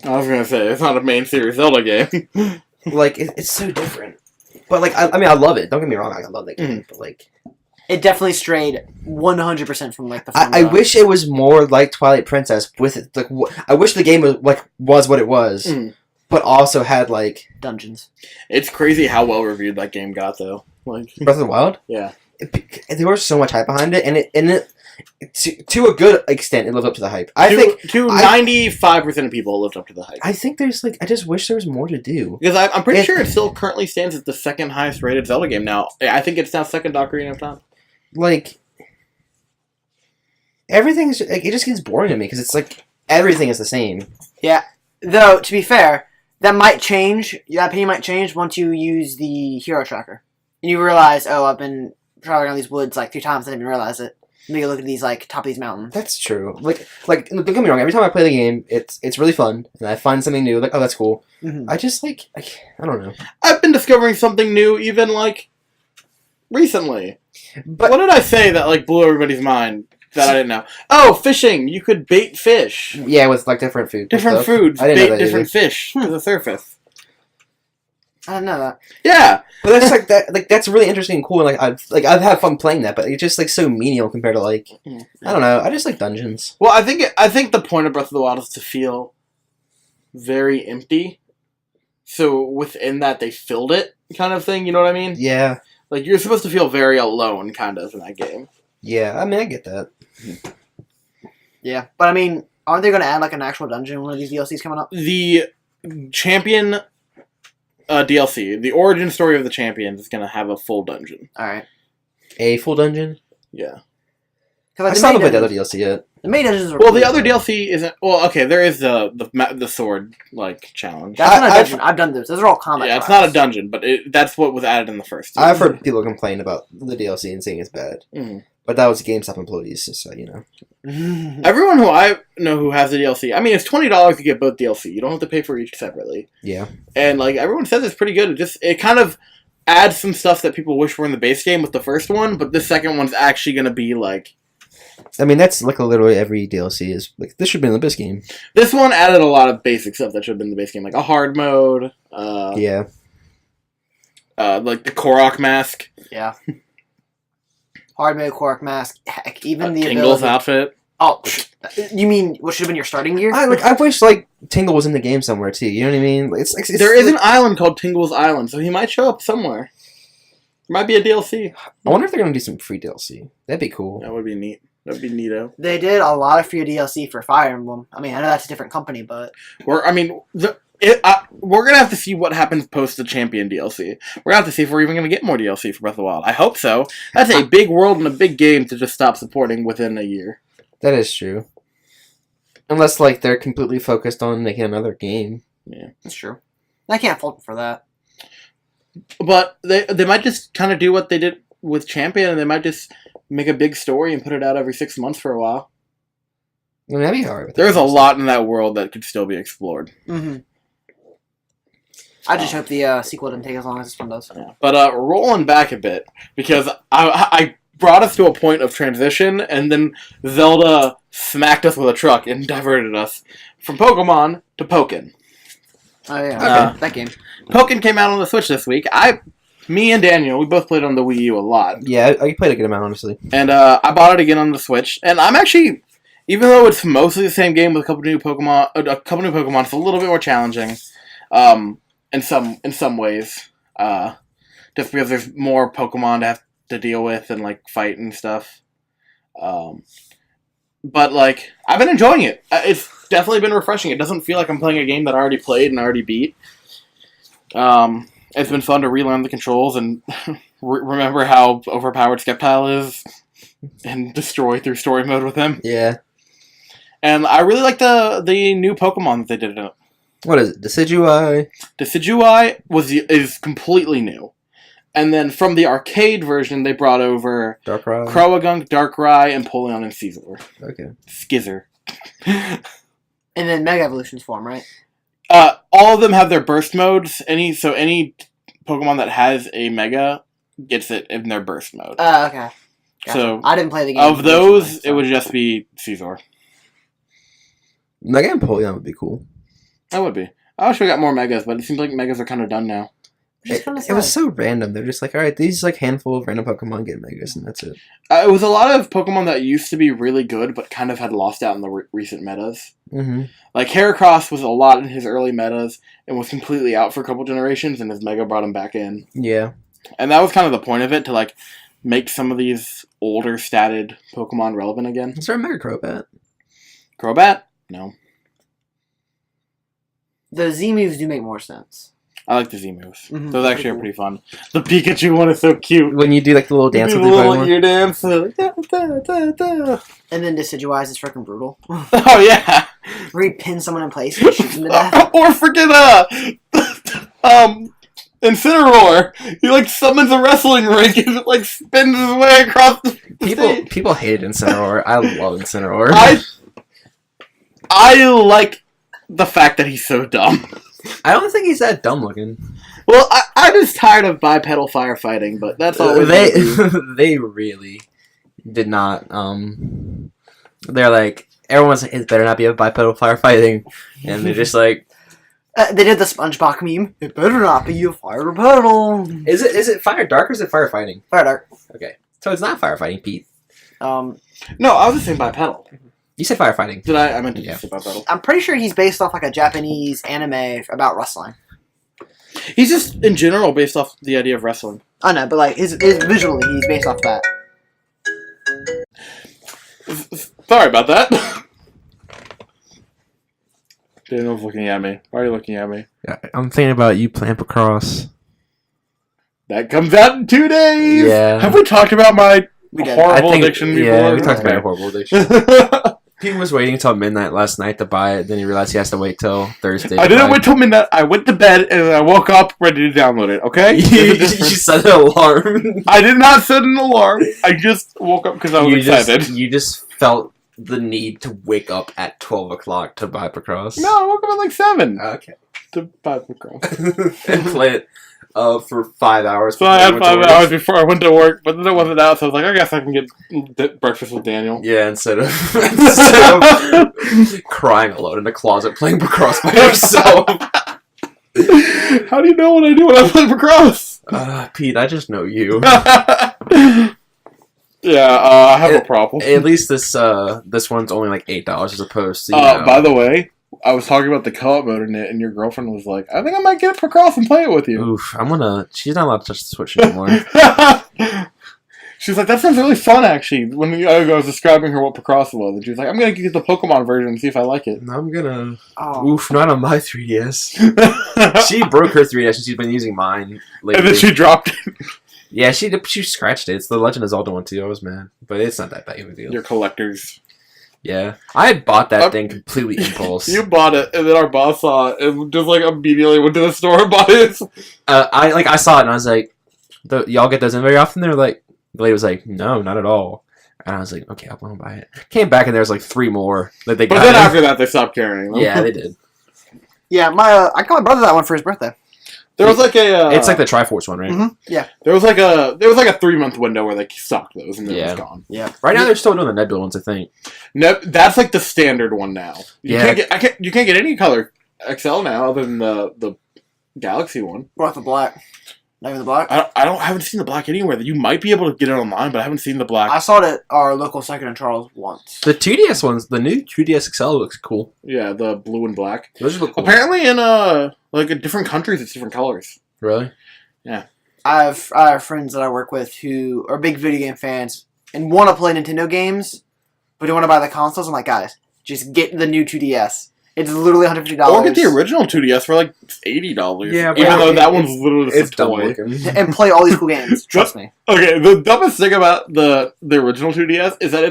I was gonna say it's not a main series Zelda game. Like it's so different. But like I mean I love it. Don't get me wrong, I love that game. But like it definitely strayed 100% from like the. I wish it was more like Twilight Princess with it. Like I wish the game was what it was, but also had like dungeons. It's crazy how well reviewed that game got though. Like Breath of the Wild. Yeah, there was so much hype behind it, and it to a good extent, it lived up to the hype. I think 95% of people lived up to the hype. I think there's I just wish there was more to do. Because I'm pretty sure it still currently stands as the second highest rated Zelda game now. I think it's now second to Ocarina of Time. Like everything's it just gets boring to me because it's like everything is the same. Yeah, though to be fair, that might change. That opinion might change once you use the hero tracker and you realize, oh, I've been traveling on these woods like 3 times. I didn't even realize it. Maybe look at these top of these mountains. That's true. Like don't get me wrong. Every time I play the game, it's really fun, and I find something new. Like, oh, that's cool. I just I don't know. I've been discovering something new, even recently. But what did I say that blew everybody's mind that I didn't know? Oh, fishing! You could bait fish. Yeah, with different food. Different foods. Bait different fish to the surface. I didn't know that. Yeah, but that's that's really interesting and cool. And I've had fun playing that, but it's just so menial compared to I don't know. I just like dungeons. Well, I think the point of Breath of the Wild is to feel very empty. So within that, they filled it, kind of thing. You know what I mean? Yeah. Like you're supposed to feel very alone, kind of, in that game. Yeah, I mean, I get that. Yeah, but I mean, aren't they going to add an actual dungeon in one of these DLCs coming up? The Champion. DLC, the origin story of the champions, is going to have a full dungeon. Alright. A full dungeon? Yeah. I still haven't played the other DLC yet. The main dungeons are the other DLC isn't... Well, okay, there is the sword, challenge. That's not a dungeon. I've done those. Those are all combat trials. It's not a dungeon, but that's what was added in the first. I've heard people complain about the DLC and saying it's bad. But that was GameStop employees, so you know. Everyone who I know who has the DLC, I mean, it's $20 to get both DLC. You don't have to pay for each separately. Yeah. And everyone says it's pretty good. It kind of adds some stuff that people wish were in the base game with the first one, but the second one's actually going to be I mean, that's literally every DLC is this should be in the base game. This one added a lot of basic stuff that should have been in the base game, like a hard mode. Yeah. The Korok mask. Yeah. Hard mode, Korok mask, heck, even the Tingle's outfit. Oh, you mean what should have been your starting gear? I wish Tingle was in the game somewhere too. You know what I mean? There is an island called Tingle's Island, so he might show up somewhere. Might be a DLC. I wonder if they're gonna do some free DLC. That'd be cool. That would be neat. That'd be neato. They did a lot of free DLC for Fire Emblem. I mean, I know that's a different company, but We're gonna have to see what happens post the Champion DLC. We're gonna have to see if we're even gonna get more DLC for Breath of the Wild. I hope so. That's a big world and a big game to just stop supporting within a year. That is true. Unless, like, they're completely focused on making another game. Yeah, That's true. I can't fault them for that. but they might just kind of do what they did with Champion, and they might just make a big story and put it out every 6 months for a while. I mean, that'd be hard. There's a lot in that world that could still be explored. Mm-hmm. I just hope the sequel didn't take as long as this one does. Yeah. But rolling back a bit, because I brought us to a point of transition, and then Zelda smacked us with a truck and diverted us from Pokemon to Pokken. Oh yeah, that game. Pokken came out on the Switch this week. Me and Daniel, we both played on the Wii U a lot. Yeah, I played a good amount, honestly. And I bought it again on the Switch, and I'm actually, even though it's mostly the same game with a couple new Pokemon, it's a little bit more challenging, in some ways, just because there's more Pokemon to have to deal with and like fight and stuff. But like, I've been enjoying it. It's definitely been refreshing. It doesn't feel like I'm playing a game that I already played and already beat. It's been fun to relearn the controls and remember how overpowered Sceptile is and destroy through story mode with him. Yeah. And I really like the new Pokemon that they did in it. What is it? Decidueye? Decidueye is completely new. And then from the arcade version, they brought over Darkrai? Croagunk, Darkrai, Empoleon, and Caesar. Okay. Skizzer. And then Mega Evolutions form, right? All of them have their burst modes. Any Pokemon that has a Mega gets it in their burst mode. Okay. Gotcha. So I didn't play the game. of those, it would just be Caesar. Mega Empoleon would be cool. That would be. I wish we got more Megas, but it seems like Megas are kind of done now. Just kinda It was sad. so random. They're just like, alright, these like handful of random Pokemon get Megas, and that's it. It was a lot of Pokemon that used to be really good, but kind of had lost out in the recent metas. Mm-hmm. Like, Heracross was a lot in his early metas, and was completely out for a couple generations, and his Mega brought him back in. Yeah. And that was kind of the point of it, to, like, make some of these older statted Pokemon relevant again. Is there a Mega Crobat? Crobat? No. The Z moves do make more sense. I like the Z moves. Mhm. Those actually are pretty fun. The Pikachu one is so cute. When you do like the little dance the with the little Pokemon? ear dance. Da. And then Decidueye is freaking brutal. Oh, yeah. Where he pins someone in place and shoots them to death. Or freaking, Incineroar. He, like, summons a wrestling ring and it, like, spins his way across the stage. People hate Incineroar. I love Incineroar. I like the fact that he's so dumb. I don't think he's that dumb looking. Well, I'm just tired of bipedal firefighting, but that's all They really did not. They're like, everyone's like, it better not be a bipedal firefighting, and they're just like, They did the SpongeBob meme. It better not be a fire pedal. is it fire dark or is it firefighting? Fire dark. Okay, so it's not firefighting, Pete. No, I was just saying bipedal. You said firefighting. Did I? I meant to Yeah. say bipedal. I'm pretty sure he's based off like a Japanese anime about wrestling. He's just, in general, based off the idea of wrestling. I know, but like his visually, he's based off that. Sorry about that. Daniel's looking at me. Why are you looking at me? Yeah, I'm thinking about you playing Picross. That comes out in 2 days! Yeah. Have we talked about my We did. horrible addiction before? Yeah, we talked about your horrible addiction. I He was waiting until midnight last night to buy it. Then he realized he has to wait till Thursday. didn't wait till midnight. I went to bed and I woke up ready to download it, okay? you set an alarm. I did not set an alarm. I just woke up because I was excited. You just felt the need to wake up at 12 o'clock to buy Picross. No, I woke up at like 7 Okay. to buy Picross. And play it for 5 hours. So I had 5 hours before I went to work, but then it wasn't out, so I was like, I guess I can get breakfast with Daniel. Yeah, instead of crying alone in a closet playing Picross by yourself. How do you know what I do when I play Picross? Pete, I just know you. Yeah, I have a problem. At least this one's only like $8 as opposed to. By the way, I was talking about the co-op mode in it, and your girlfriend was like, I think I might get Picross and play it with you. Oof, she's not allowed to touch the Switch anymore. She was like, that sounds really fun, actually. When I was describing her what Picross was, and she was like, I'm going to get the Pokemon version and see if I like it. I'm gonna... Oh. Oof, not on my 3DS. She broke her 3DS and she's been using mine lately. And then she dropped it. Yeah, she scratched it. It's the Legend of Zelda one too. I was mad. But it's not that big of a deal. Your collectors. Yeah. I had bought that thing completely impulse. You bought it, and then our boss saw it, and just, like, immediately went to the store and bought it. I saw it and I was like, y'all get those in very often? They were like, the lady was like, no, not at all. And I was like, okay, I'll go and buy it. Came back and there was like 3 more that they got. But then after that, they stopped carrying them. Yeah, they did. Yeah, I got my brother that one for his birthday. There was like a... it's like the Triforce one, right? Mm-hmm. Yeah. There was like a 3-month window where they stocked those, and then it was gone. Yeah. Right now they're still doing the Nebula ones, I think. No, that's like the standard one now. You Yeah. you can't get any color XL now other than the Galaxy one. What about the black? Not even the black? I haven't seen the black anywhere. You might be able to get it online, but I haven't seen the black. I saw it at our local Second and Charles once. The 2DS ones, the new 2DS XL looks cool. Yeah, the blue and black. Those look cool. Apparently in like in different countries it's different colors. Really? Yeah. I have friends that I work with who are big video game fans and want to play Nintendo games, but don't want to buy the consoles. I'm like, guys, just get the new 2DS. It's literally $150. Or get the original 2DS for like $80. Yeah, even though that one's literally just a dumb toy. looking. and play all these cool games. Trust me. Okay, the dumbest thing about the original 2DS is that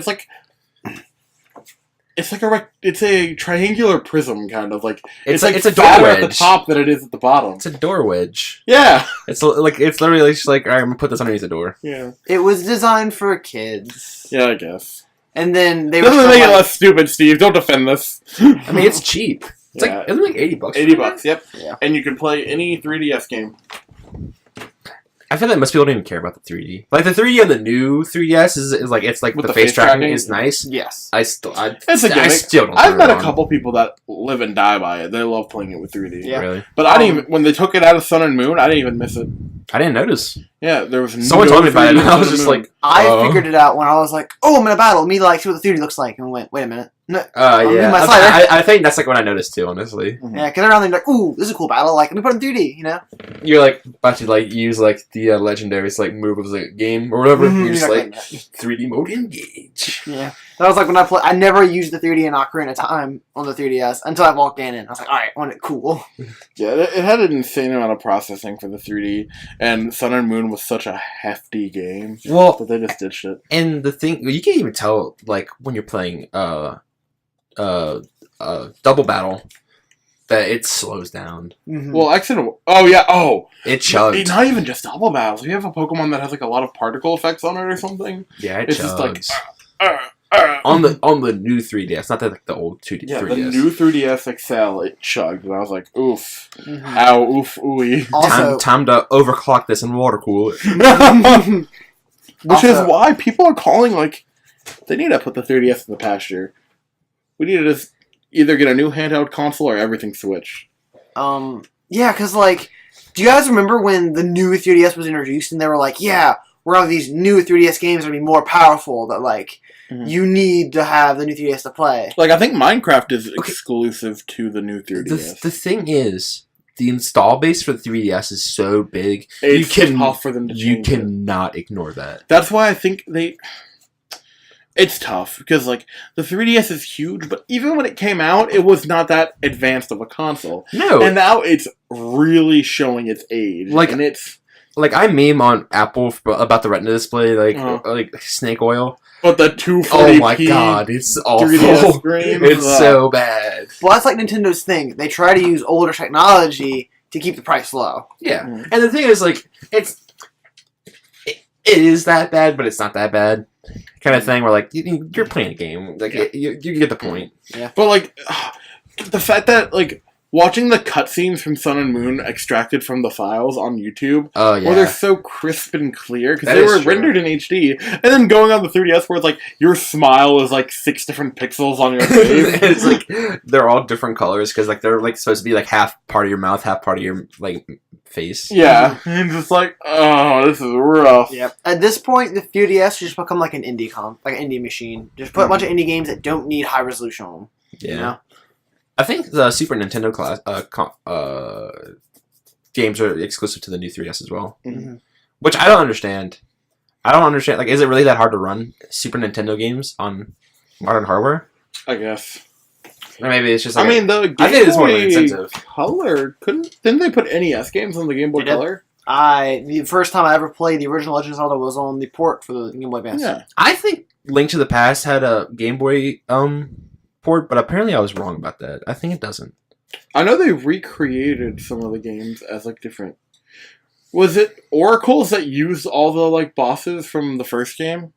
it's a triangular prism kind of like it's a door fatter wedge at wedge. the top than it is at the bottom. It's a door wedge. Yeah, It's literally just like, all right, I'm gonna put this underneath the door. yeah, It was designed for kids. yeah. I guess And then they doesn't were make it like, less stupid, Steve. Don't defend this. I mean, it's cheap. It's Yeah. like, isn't it like $80? $80. Yep. Yeah. And you can play any 3DS game. I feel like most people don't even care about the 3D. Like the 3D on the new 3DS is like it's like With the the face face tracking tracking? is nice. yes. It's a gimmick. still don't. I've turn met it a on. couple people that live and die by it. They love playing it with 3D. Yeah. Really, But I didn't even when they took it out of Sun and Moon. I didn't even miss it. I didn't notice. Yeah, there was Someone told me about it, 3D and I was Sun and just Moon. like, I figured it out when I was like, oh, I'm in a battle. Me like see what the 3D looks like, and went, wait a minute. No, yeah. my slider. I think that's like what I noticed too. Honestly, Yeah, because around there, like, ooh, this is a cool battle. Like, let me put it in 3D, you know? you're like about to like use like the legendaries like move of the game or whatever. Mhm, You're just exactly like 3D mode engage. Yeah. That was like when I never used the 3D in Ocarina of Time on the 3DS until I walked in and I was like, alright, I want it cool. Yeah, it had an insane amount of processing for the 3D, and Sun and Moon was such a hefty game. Well, But they just ditched it. and the thing you can't even tell like when you're playing double battle that it slows down. Mm-hmm. Well, It chugs. not even just double battles. You have a Pokemon that has like a lot of particle effects on it or something. Yeah, it It's chugs. just like on the new 3DS, not like the old 2D. yeah, 3DS. the new 3DS XL it chugged, and I was like, oof, Mhm. ow, oof, ooey. Also, time to overclock this and water cool it. Which is Also- why people are calling like they need to put the 3DS in the pasture. We need to just either get a new handheld console or everything switch. yeah, because, like, do you guys remember when the new 3DS was introduced and they were like, yeah, we're on these new 3DS games that are going to be more powerful, that, like, you need to have the new 3DS to play. Like I think Minecraft is exclusive to the new 3DS. The thing is, the install base for the 3DS is so big. It's tough for them to You change it. cannot ignore that. That's why I think it's tough, because, like, the 3DS is huge, but even when it came out, it was not that advanced of a console. No, And now it's really showing its age. Like- and it's... like I meme on Apple about the Retina display, Uh-huh. like snake oil. But the 240p... Oh my god, it's 3DS awful. screen, It's so bad. Well, that's like Nintendo's thing. They try to use older technology to keep the price low. Yeah, Mhm. and the thing is, like, it is that bad, but it's not that bad. Kind of thing where, like, you're playing a game. Like, Yeah. you get the point. But, like, the fact that, like, watching the cutscenes from Sun and Moon extracted from the files on YouTube, Oh, yeah. where they're so crisp and clear, because That they is were true. rendered in HD, and then going on the 3DS where it's like, your smile is like 6 different pixels on your face. It's like they're all different colors because like they're like supposed to be like half part of your mouth, half part of your like face. Yeah. And just like, oh, this is rough. Yep. At this point, the 3DS should just become like an indie machine. Just put a bunch of indie games that don't need high resolution on them. Yeah. You know? I think the Super Nintendo games are exclusive to the new 3DS as well, Mhm. which I don't understand. I don't understand. Like, is it really that hard to run Super Nintendo games on modern hardware? I guess. Or maybe it's just like... I mean, the Game I think it's more of an Boy incentive. Color... Didn't they put NES games on the Game Boy They did. Color? The first time I ever played the original Legend of Zelda was on the port for the Game Boy Advance. Yeah. I think Link to the Past had a Game Boy port, but apparently I was wrong about that. I think it doesn't. I know they recreated some of the games as, like, different... Was it Oracles that used all the, like, bosses from the first game?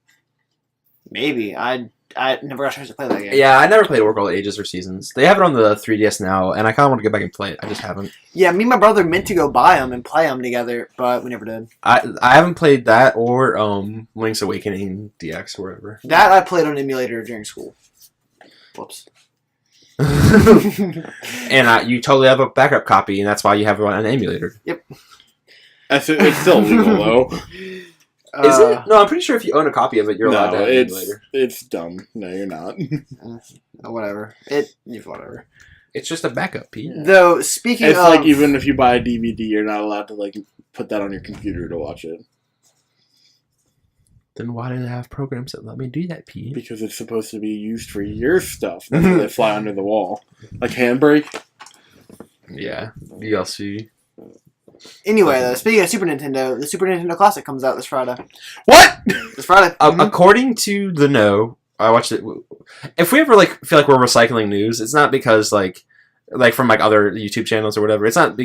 Maybe. I never got a chance to play that game. Yeah, I never played Oracle Ages or Seasons. They have it on the 3DS now, and I kind of want to get back and play it. I just haven't. Yeah, me and my brother meant to go buy them and play them together, but we never did. I haven't played that or Link's Awakening DX or whatever. That I played on emulator during school. Whoops. And you totally have a backup copy, and that's why you have it on an emulator. Yep. It's still legal, though. Is it? No, I'm pretty sure if you own a copy of it, you're allowed to have an emulator. It's dumb. No, you're not. Whatever. Whatever. It's just a backup, Pete. Though, speaking It's of... like even if you buy a DVD, you're not allowed to like put that on your computer to watch it. Then why do they have programs that let me do that, Pete? Because it's supposed to be used for your stuff. That's why they fly under the wall. Like Handbrake. Yeah, DLC. Anyway, though, speaking of Super Nintendo, the Super Nintendo Classic comes out this Friday. What? This Friday. According to the No, I watched it. If we ever feel like we're recycling news, it's not because like from other YouTube channels or whatever. It's not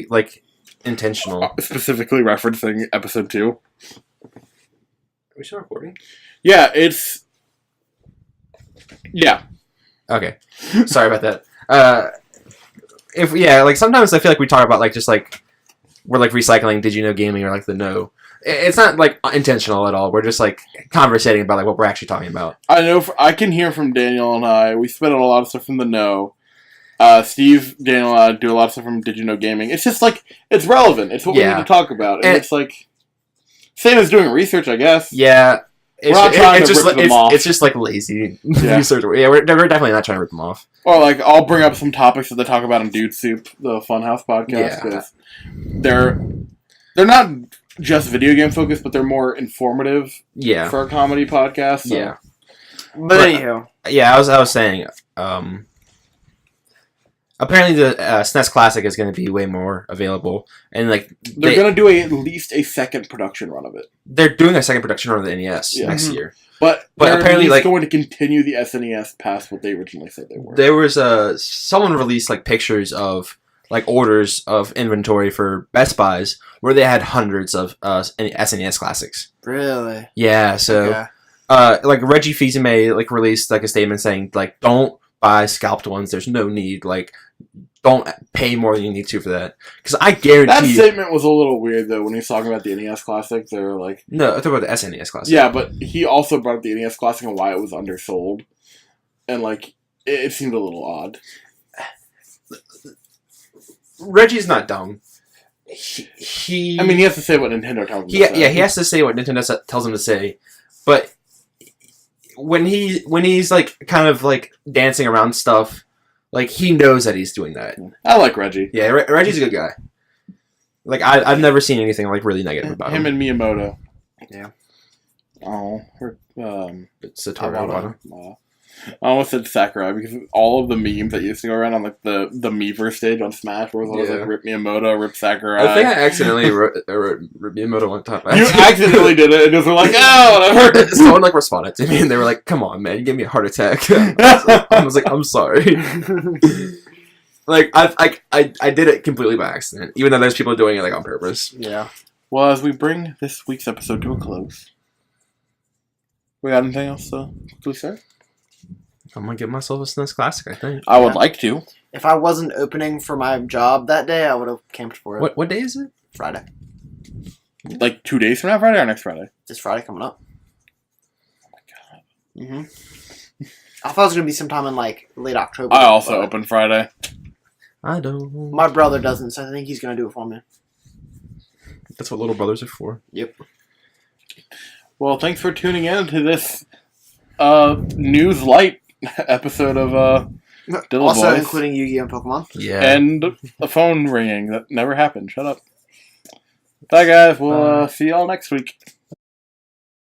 intentional. Specifically referencing episode 2. Are we still recording? Yeah, it's... Yeah. Okay. Sorry about that. Sometimes I feel like we talk about we're recycling Did You Know Gaming or the No. It's not intentional at all. We're just conversating about what we're actually talking about. I know. I can hear from Daniel and I. We spit on a lot of stuff from the No. Steve, Daniel, and I do a lot of stuff from Did You Know Gaming. It's just it's relevant. It's what we need to talk about, and it's same as doing research, I guess. Yeah. It's just lazy research. Yeah, we're definitely not trying to rip them off. Or I'll bring up some topics that they talk about in Dude Soup, the Funhouse podcast, because they're not just video game focused, but they're more informative. Yeah. For a comedy podcast. So. Yeah. But anyhow, yeah, I was saying. Apparently, the SNES Classic is going to be way more available, and they're going to do at least a second production run of it. They're doing a second production run of the NES next year, but apparently, at least going to continue the SNES past what they originally said they were. There was someone released pictures of orders of inventory for Best Buys where they had hundreds of SNES classics. Really? Yeah. So, Reggie Fils-Aimé released a statement saying don't buy scalped ones. There's no need. Don't pay more than you need to for that. Because I guarantee that statement was a little weird though when he was talking about the NES Classic. They were no, I talk about the SNES Classic. Yeah, but he also brought up the NES Classic and why it was undersold, and it seemed a little odd. Reggie's not dumb. He I mean, he has to say what Nintendo tells him to say. Yeah, he has to say what Nintendo tells him to say. But when he's dancing around stuff, he knows that he's doing that. I like Reggie. Yeah, Reggie's a good guy. I've never seen anything really negative about him. Him and Miyamoto. Yeah. Oh, It's Satoru Iwata. I almost said Sakurai because all of the memes that used to go around on the Miiverse stage on Smash where it was Rip Miyamoto, Rip Sakurai. I think I accidentally wrote Miyamoto one time. You accidentally did it and just were whatever. Someone responded to me and they were like, "Come on, man, you gave me a heart attack." I was like, "I'm sorry." I did it completely by accident, even though there's people doing it on purpose. Yeah. Well, as we bring this week's episode to a close, we got anything else to say? I'm gonna get myself a SNES Classic, I think. I would like to. If I wasn't opening for my job that day, I would have camped for it. What day is it? Friday. 2 days from now, Friday or next Friday? This Friday coming up. Oh my god. I thought it was going to be sometime in late October. I also open Friday. I don't. My brother doesn't, so I think he's going to do it for me. That's what little brothers are for. Yep. Well, thanks for tuning in to this News Light episode of DilaBois. Also including Yu-Gi-Oh! And Pokemon. Yeah. And a phone ringing that never happened. Shut up. Bye, guys. We'll see y'all next week.